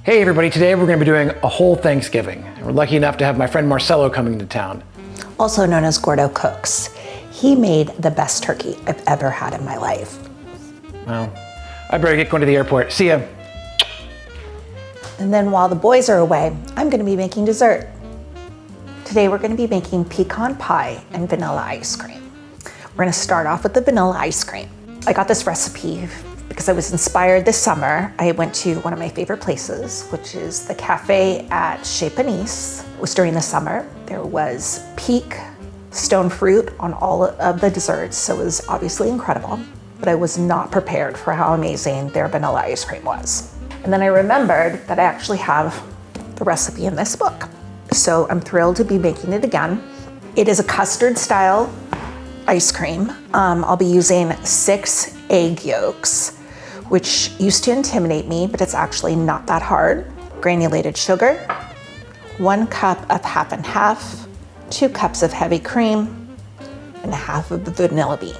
Hey everybody, today we're going to be doing a whole Thanksgiving. And we're lucky enough to have my friend Marcelo coming to town. Also known as GORDOCOOKS. He made the best turkey I've ever had in my life. Well, I better get going to the airport. See ya. And then while the boys are away, I'm going to be making dessert. Today we're going to be making pecan pie and vanilla ice cream. We're going to start off with the vanilla ice cream. I got this recipe because I was inspired this summer. I went to one of my favorite places, which is the cafe at Chez Panisse. It was during the summer. There was peak stone fruit on all of the desserts, so it was obviously incredible, but I was not prepared for how amazing their vanilla ice cream was. And then I remembered that I actually have the recipe in this book. So I'm thrilled to be making it again. It is a custard style ice cream. I'll be using 6 egg yolks, which used to intimidate me, but it's actually not that hard. Granulated sugar, 1 cup of half and half, 2 cups of heavy cream, and half of the vanilla bean.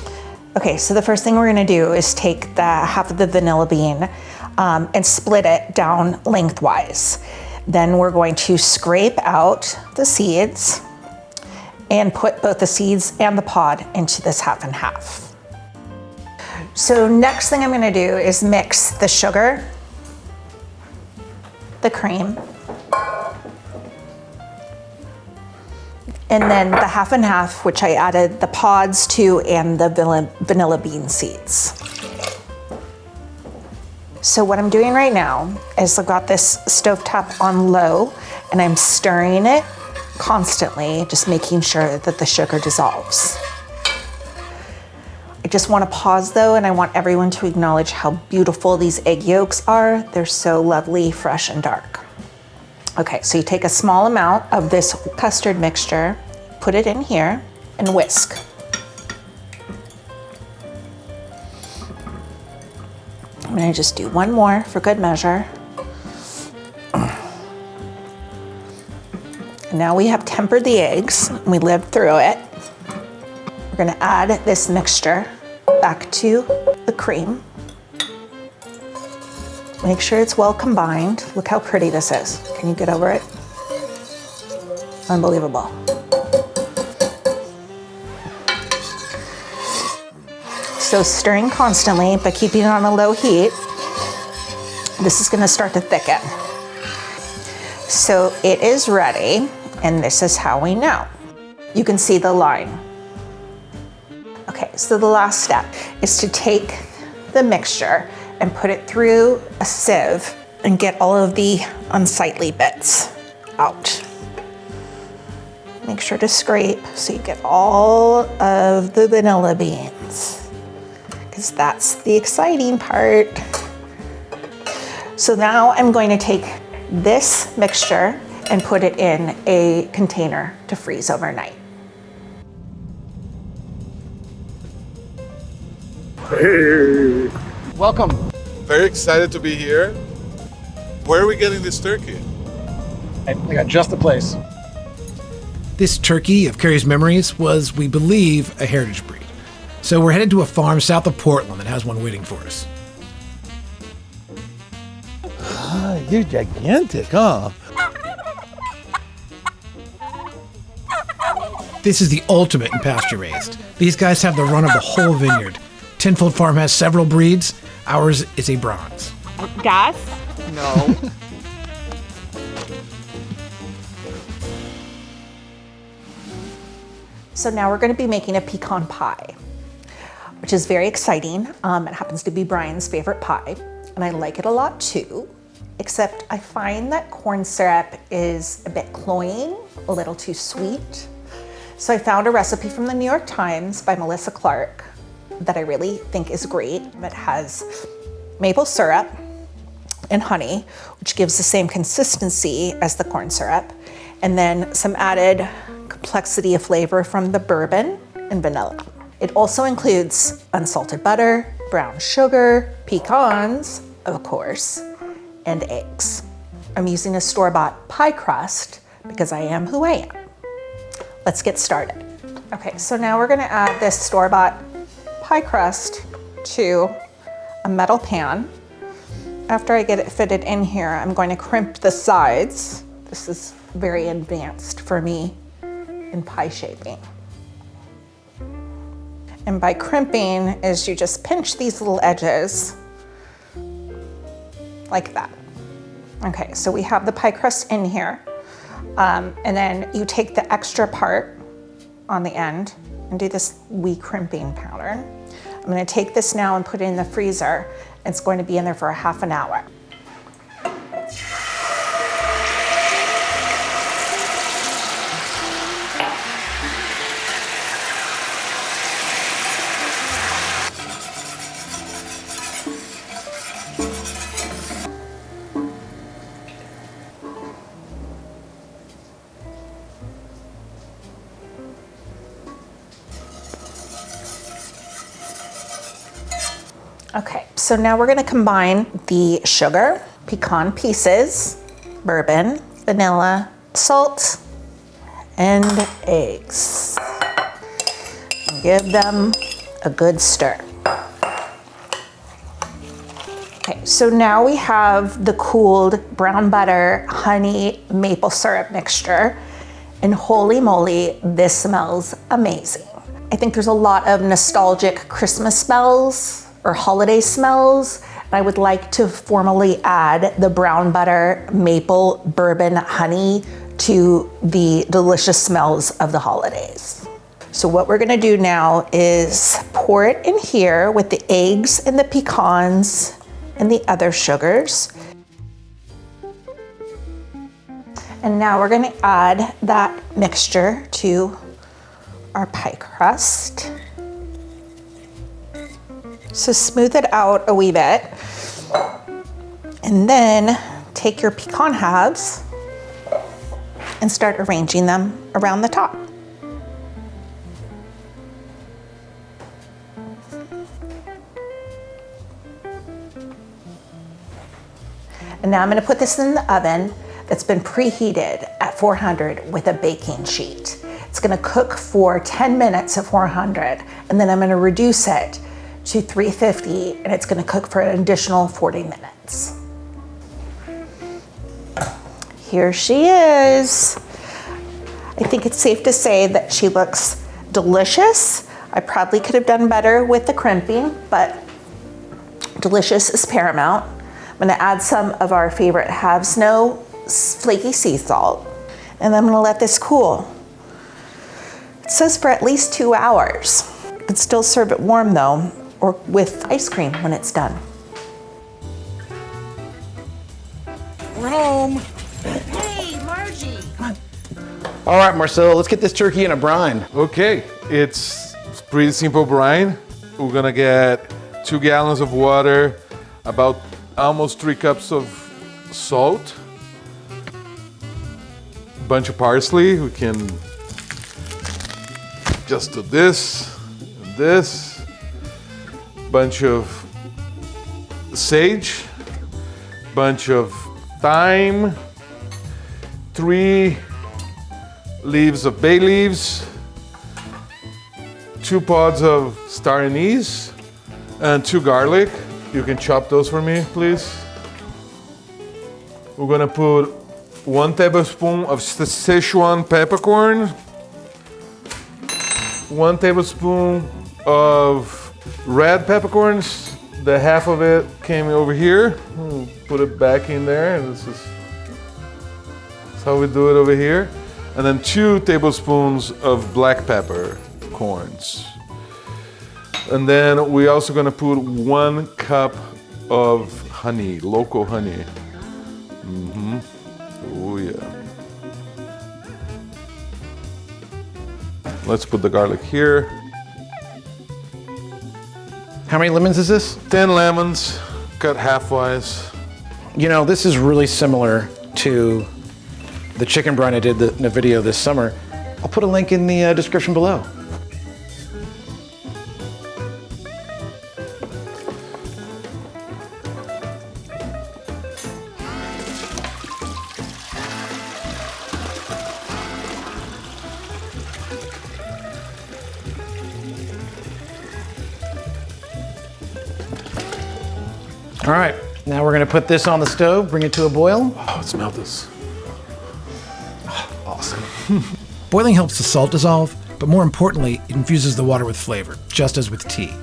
Okay, so the first thing we're gonna do is take the half of the vanilla bean and split it down lengthwise. Then we're going to scrape out the seeds and put both the seeds and the pod into this half and half. So next thing I'm gonna do is mix the sugar, the cream, and then the half and half, which I added the pods to and the vanilla bean seeds. So what I'm doing right now is I've got this stovetop on low and I'm stirring it constantly, just making sure that the sugar dissolves. I just want to pause though, and I want everyone to acknowledge how beautiful these egg yolks are. They're so lovely, fresh and dark. Okay, so you take a small amount of this custard mixture, put it in here and whisk. I'm gonna just do one more for good measure. And now we have tempered the eggs and we lived through it. We're gonna add this mixture back to the cream. Make sure it's well combined. Look how pretty this is. Can you get over it? Unbelievable. So stirring constantly, but keeping it on a low heat. This is gonna start to thicken. So it is ready, and this is how we know. You can see the line. Okay, so the last step is to take the mixture and put it through a sieve and get all of the unsightly bits out. Make sure to scrape so you get all of the vanilla beans, because that's the exciting part. So now I'm going to take this mixture and put it in a container to freeze overnight. Hey. Welcome. Very excited to be here. Where are we getting this turkey? I got just the place. This turkey of Kerry's memories was, we believe, a heritage breed. So we're headed to a farm south of Portland that has one waiting for us. You're gigantic, huh? This is the ultimate in pasture raised. These guys have the run of the whole vineyard. Tenfold Farm has several breeds. Ours is a bronze. Gas? No. So now we're gonna be making a pecan pie, which is very exciting. It happens to be Brian's favorite pie, and I like it a lot too, except I find that corn syrup is a bit cloying, a little too sweet. So I found a recipe from the New York Times by Melissa Clark that I really think is great. It has maple syrup and honey, which gives the same consistency as the corn syrup, and then some added complexity of flavor from the bourbon and vanilla. It also includes unsalted butter, brown sugar, pecans, of course, and eggs. I'm using a store-bought pie crust because I am who I am. Let's get started. Okay, so now we're gonna add this store-bought pie crust to a metal pan After I get it fitted in here, I'm going to crimp the sides. This is very advanced for me in pie shaping. And by crimping is you just pinch these little edges like that. Okay, so we have the pie crust in here. And then you take the extra part on the end and do this wee crimping pattern. I'm gonna take this now and put it in the freezer. It's going to be in there for a half an hour. Okay, so now we're gonna combine the sugar, pecan pieces, bourbon, vanilla, salt, and eggs. And give them a good stir. Okay, so now we have the cooled brown butter, honey, maple syrup mixture, and holy moly, this smells amazing. I think there's a lot of nostalgic Christmas smells or holiday smells. And I would like to formally add the brown butter, maple, bourbon, honey to the delicious smells of the holidays. So what we're gonna do now is pour it in here with the eggs and the pecans and the other sugars. And now we're gonna add that mixture to our pie crust. So smooth it out a wee bit. And then take your pecan halves and start arranging them around the top. And now I'm gonna put this in the oven that's been preheated at 400 with a baking sheet. It's gonna cook for 10 minutes at 400, and then I'm gonna reduce it to 350, and it's gonna cook for an additional 40 minutes. Here she is. I think it's safe to say that she looks delicious. I probably could have done better with the crimping, but delicious is paramount. I'm gonna add some of our favorite Have Snow flaky sea salt, and then I'm gonna let this cool. It says for at least 2 hours. You could still serve it warm though, or with ice cream when it's done. Rome! Hey, Margie! All right, Marcelo, let's get this turkey in a brine. Okay, it's pretty simple brine. We're gonna get 2 gallons of water, about almost 3 cups of salt, bunch of parsley. We can just do this and this. Bunch of sage, bunch of thyme, 3 leaves of bay leaves, 2 pods of star anise, and 2 garlic. You can chop those for me, please. We're gonna put 1 tablespoon of Szechuan peppercorn, 1 tablespoon of red peppercorns. The half of it came over here. We'll put it back in there, and this is how we do it over here. And then 2 tablespoons of black pepper corns. And then we're also gonna put 1 cup of honey, local honey. Oh yeah. Let's put the garlic here. How many lemons is this? 10 lemons, cut half-wise. You know, this is really similar to the chicken brine I did in a video this summer. I'll put a link in the description below. All right, Now we're gonna put this on the stove, bring it to a boil. Oh, smell this. Awesome. Boiling helps the salt dissolve, but more importantly, it infuses the water with flavor, just as with tea.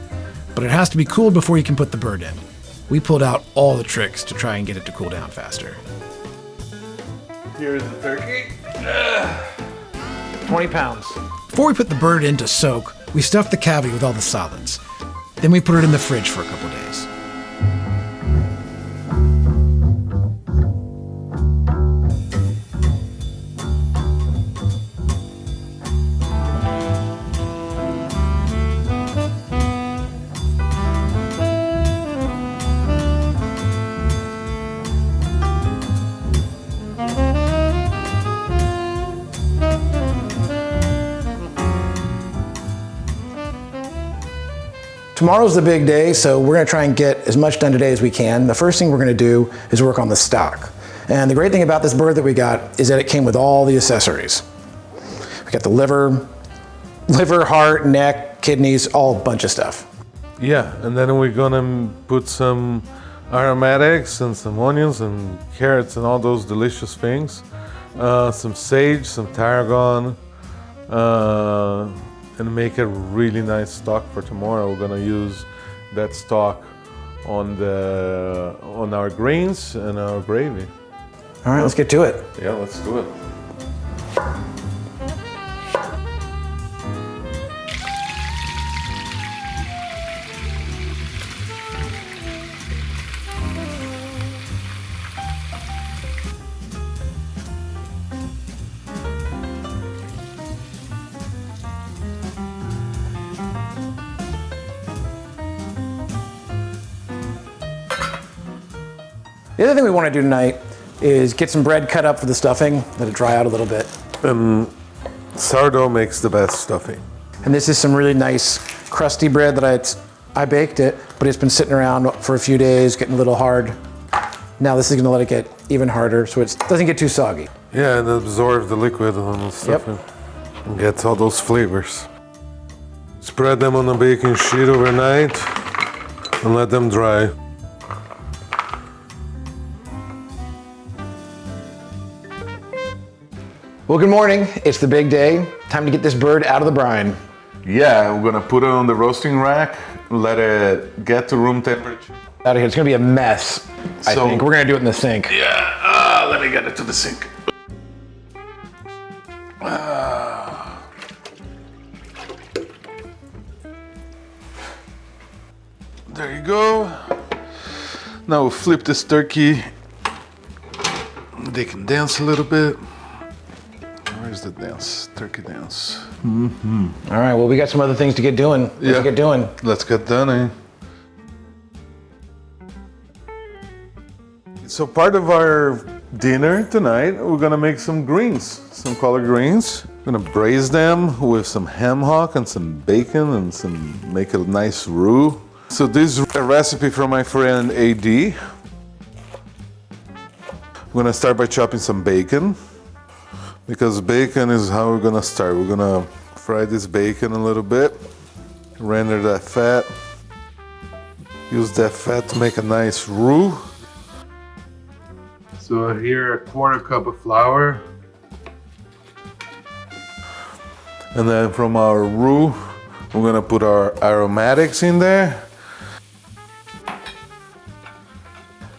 But it has to be cooled before you can put the bird in. We pulled out all the tricks to try and get it to cool down faster. Here's the turkey. 20 pounds. Before we put the bird in to soak, we stuffed the cavity with all the solids. Then we put it in the fridge for a couple days. Tomorrow's the big day, so we're gonna try and get as much done today as we can. The first thing we're gonna do is work on the stock. And the great thing about this bird that we got is that it came with all the accessories. We got the liver, heart, neck, kidneys, all a bunch of stuff. Yeah, and then we're gonna put some aromatics and some onions and carrots and all those delicious things. Some sage, some tarragon, and make a really nice stock for tomorrow. We're gonna use that stock on our greens and our gravy. All right, let's get to it. Yeah, let's do it. The other thing we want to do tonight is get some bread cut up for the stuffing, let it dry out a little bit. Sourdough makes the best stuffing. And this is some really nice crusty bread that I baked it, but it's been sitting around for a few days, getting a little hard. Now this is gonna let it get even harder so it doesn't get too soggy. Yeah, and absorb the liquid on the stuffing. And get all those flavors. Spread them on a baking sheet overnight and let them dry. Well, good morning. It's the big day. Time to get this bird out of the brine. Yeah, we're gonna put it on the roasting rack, let it get to room temperature. Out of here. It's gonna be a mess, I think. We're gonna do it in the sink. Yeah, let me get it to the sink. There you go. Now we'll flip this turkey. They can dance a little bit. Where's the dance? Turkey dance. Mm-hmm. All right, well, we got some other things to get doing. Let's get doing. Let's get done, eh? So part of our dinner tonight, we're gonna make some greens, some collard greens. We're gonna braise them with some ham hock and some bacon and make a nice roux. So this is a recipe from my friend AD. We're gonna start by chopping some bacon, because bacon is how we're gonna start. We're gonna fry this bacon a little bit, render that fat, use that fat to make a nice roux. So here, a quarter cup of flour. And then from our roux, we're gonna put our aromatics in there.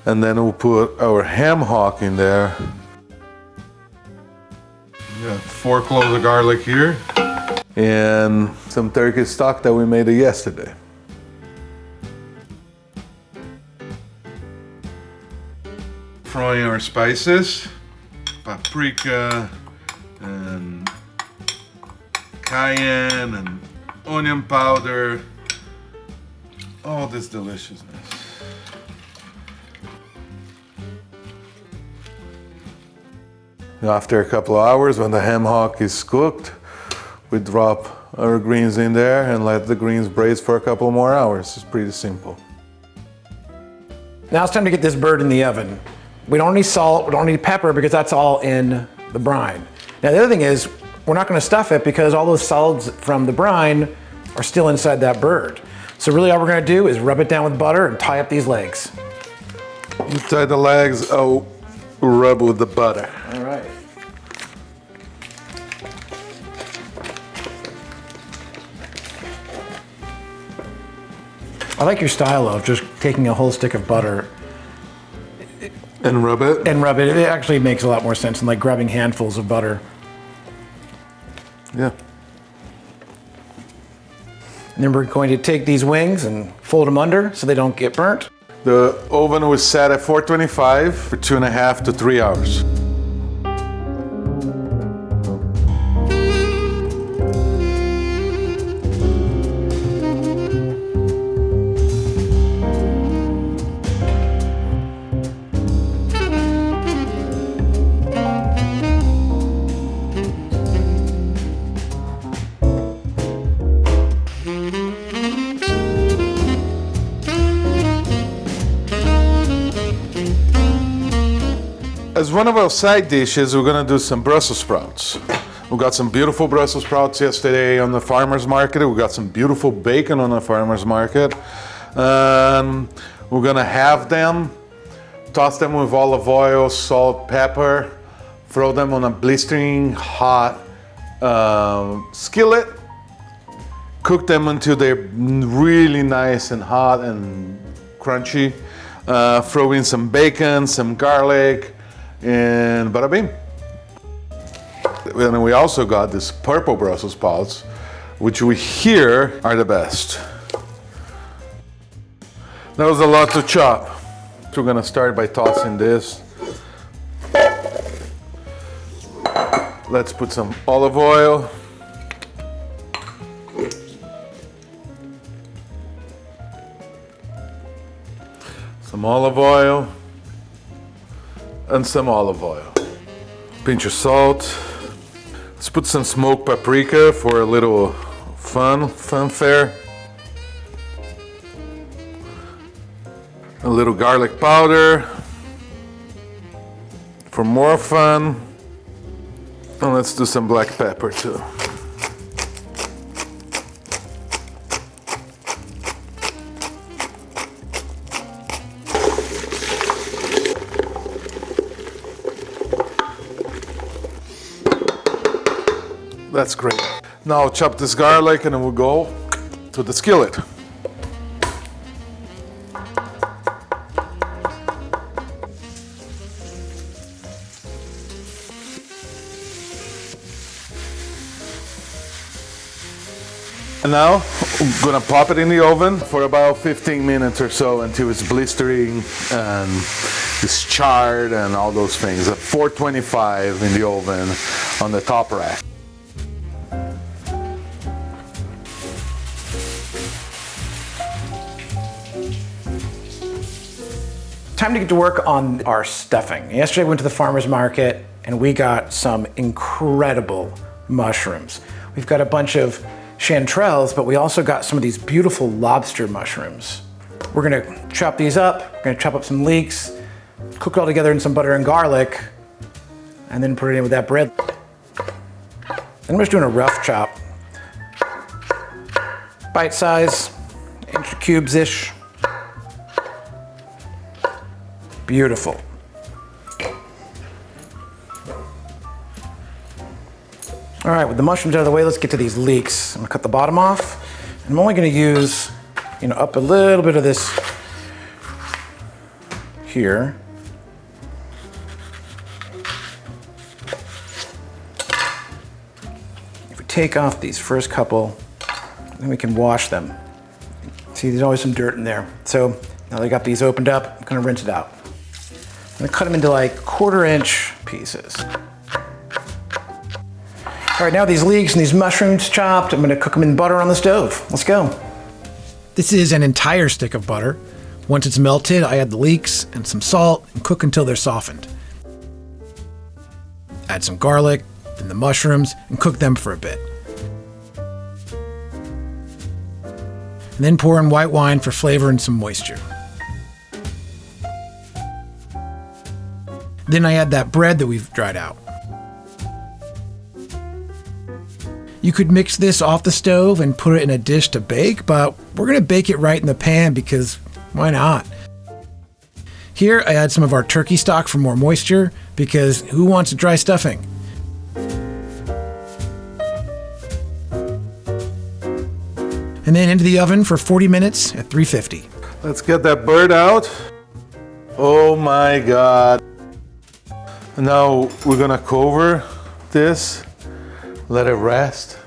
And then we'll put our ham hock in there. We got 4 cloves of garlic here. And some turkey stock that we made yesterday. Frying our spices, paprika and cayenne and onion powder, all this deliciousness. After a couple of hours, when the ham hock is cooked, we drop our greens in there and let the greens braise for a couple more hours. It's pretty simple. Now it's time to get this bird in the oven. We don't need salt, we don't need pepper, because that's all in the brine. Now the other thing is, we're not gonna stuff it because all those solids from the brine are still inside that bird. So really all we're gonna do is rub it down with butter and tie up these legs. You tie the legs, I'll rub with the butter. All right. I like your style of just taking a whole stick of butter And rub it? and rub it. It actually makes a lot more sense than like grabbing handfuls of butter. Yeah. And then we're going to take these wings and fold them under so they don't get burnt. The oven was set at 425 for 2.5 to 3 hours. As one of our side dishes, we're gonna do some Brussels sprouts. We got some beautiful Brussels sprouts yesterday on the farmer's market. We got some beautiful bacon on the farmer's market. We're gonna have them, toss them with olive oil, salt, pepper, throw them on a blistering hot skillet, cook them until they're really nice and hot and crunchy. Throw in some bacon, some garlic, and bada bing. And we also got this purple Brussels sprouts, which we hear are the best. That was a lot to chop. So we're gonna start by tossing this. Let's put some olive oil. Some olive oil. And some olive oil. Pinch of salt. Let's put some smoked paprika for a little fanfare. A little garlic powder for more fun. And let's do some black pepper too. That's great. Now I'll chop this garlic and then we'll go to the skillet. And now I'm gonna pop it in the oven for about 15 minutes or so until it's blistering and it's charred and all those things. At 425 in the oven on the top rack. Time to get to work on our stuffing. Yesterday we went to the farmer's market and we got some incredible mushrooms. We've got a bunch of chanterelles, but we also got some of these beautiful lobster mushrooms. We're gonna chop these up, we're gonna chop up some leeks, cook it all together in some butter and garlic, and then put it in with that bread. And I'm just doing a rough chop. Bite size, inch cubes-ish. Beautiful. All right, with the mushrooms out of the way, let's get to these leeks. I'm gonna cut the bottom off. I'm only gonna use, up a little bit of this here. If we take off these first couple, then we can wash them. See, there's always some dirt in there. So now that I got these opened up, I'm gonna rinse it out. I'm gonna cut them into like 1/4-inch pieces. All right, now these leeks and these mushrooms chopped, I'm gonna cook them in butter on the stove. Let's go. This is an entire stick of butter. Once it's melted, I add the leeks and some salt and cook until they're softened. Add some garlic, then the mushrooms, and cook them for a bit. And then pour in white wine for flavor and some moisture. Then I add that bread that we've dried out. You could mix this off the stove and put it in a dish to bake, but we're gonna bake it right in the pan because why not? Here I add some of our turkey stock for more moisture, because who wants a dry stuffing? And then into the oven for 40 minutes at 350. Let's get that bird out. Oh my God. Now we're gonna cover this, let it rest.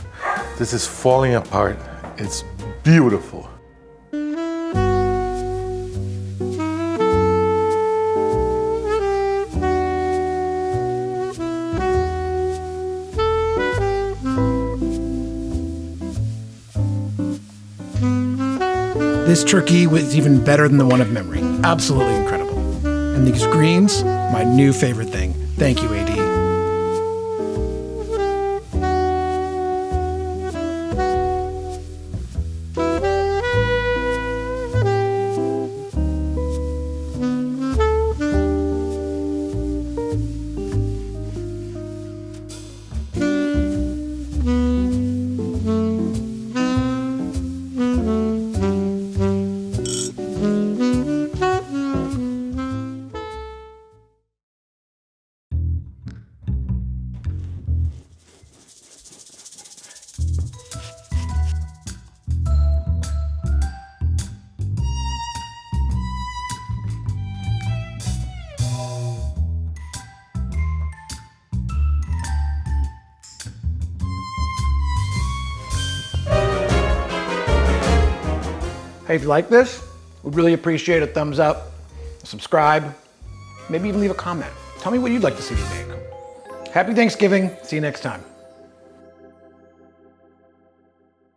This is falling apart. It's beautiful. This turkey was even better than the one of memory. Absolutely incredible. And these greens, my new favorite thing. Thank you, AD. Hey, if you like this, we'd really appreciate a thumbs up, subscribe, maybe even leave a comment. Tell me what you'd like to see me make. Happy Thanksgiving. See you next time.